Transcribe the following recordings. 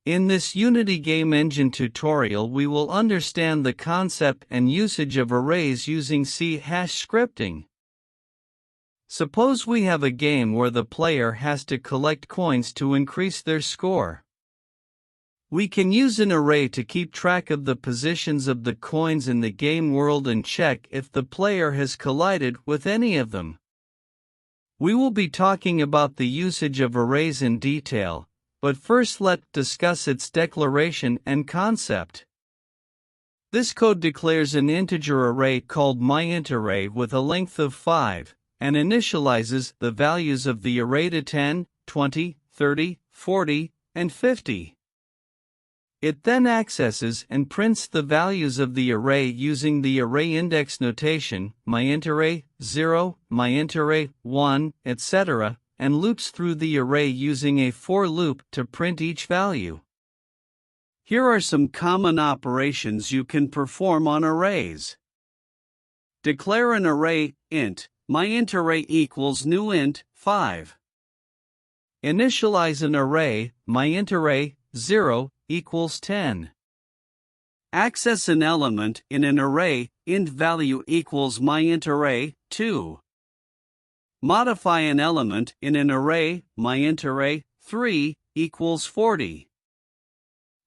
In this Unity game engine tutorial, we will understand the concept and usage of arrays using C# scripting. Suppose we have a game where the player has to collect coins to increase their score. We can use an array to keep track of the positions of the coins in the game world and check if the player has collided with any of them. We will be talking about the usage of arrays in detail, but first let's discuss its declaration and concept. This code declares an integer array called myIntArray with a length of 5, and initializes the values of the array to 10, 20, 30, 40, and 50. It then accesses and prints the values of the array using the array index notation, myIntArray 0, myIntArray 1, etc., and loops through the array using a for loop to print each value. Here are some common operations you can perform on arrays. Declare an array int myIntArray equals new int 5. Initialize an array myIntArray 0 equals 10. Access an element in an array int value equals myIntArray 2. Modify an element in an array myIntArray 3 equals 40.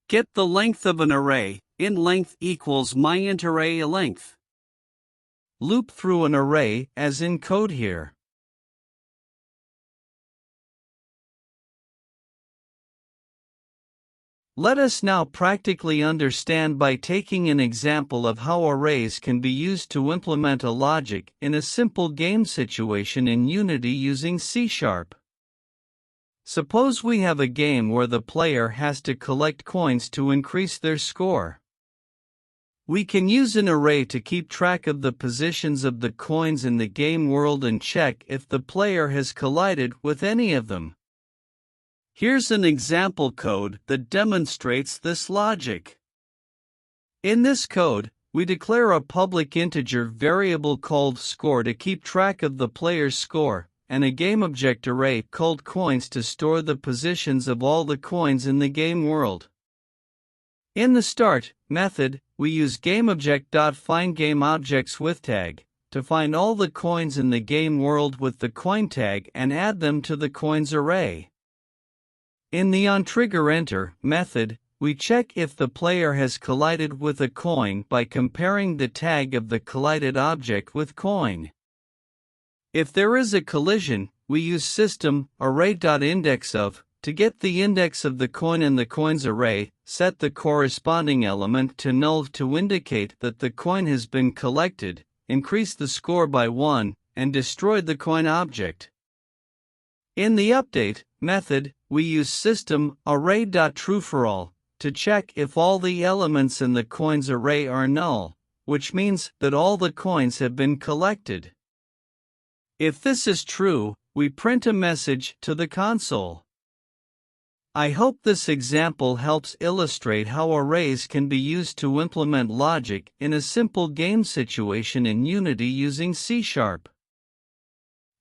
Get the length of an array int length equals myIntArray length. Loop through an array as in code here. Let us now practically understand by taking an example of how arrays can be used to implement a logic in a simple game situation in Unity using C#. Suppose we have a game where the player has to collect coins to increase their score. We can use an array to keep track of the positions of the coins in the game world and check if the player has collided with any of them. Here's an example code that demonstrates this logic. In this code, we declare a public integer variable called score to keep track of the player's score, and a GameObject array called coins to store the positions of all the coins in the game world. In the start method, we use GameObject.findGameObjectsWithTag to find all the coins in the game world with the coin tag and add them to the coins array. In the onTriggerEnter method, we check if the player has collided with a coin by comparing the tag of the collided object with coin. If there is a collision, we use system array.indexOf to get the index of the coin in the coins array, set the corresponding element to null to indicate that the coin has been collected, increase the score by 1, and destroy the coin object. In the update method, we use system array.trueForAll to check if all the elements in the coins array are null, which means that all the coins have been collected. If this is true, we print a message to the console. I hope this example helps illustrate how arrays can be used to implement logic in a simple game situation in Unity using C#.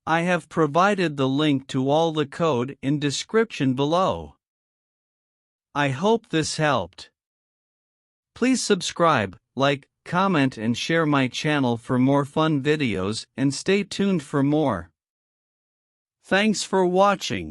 I have provided the link to all the code in description below. I hope this helped. Please subscribe, like, comment and share my channel for more fun videos and stay tuned for more. Thanks for watching.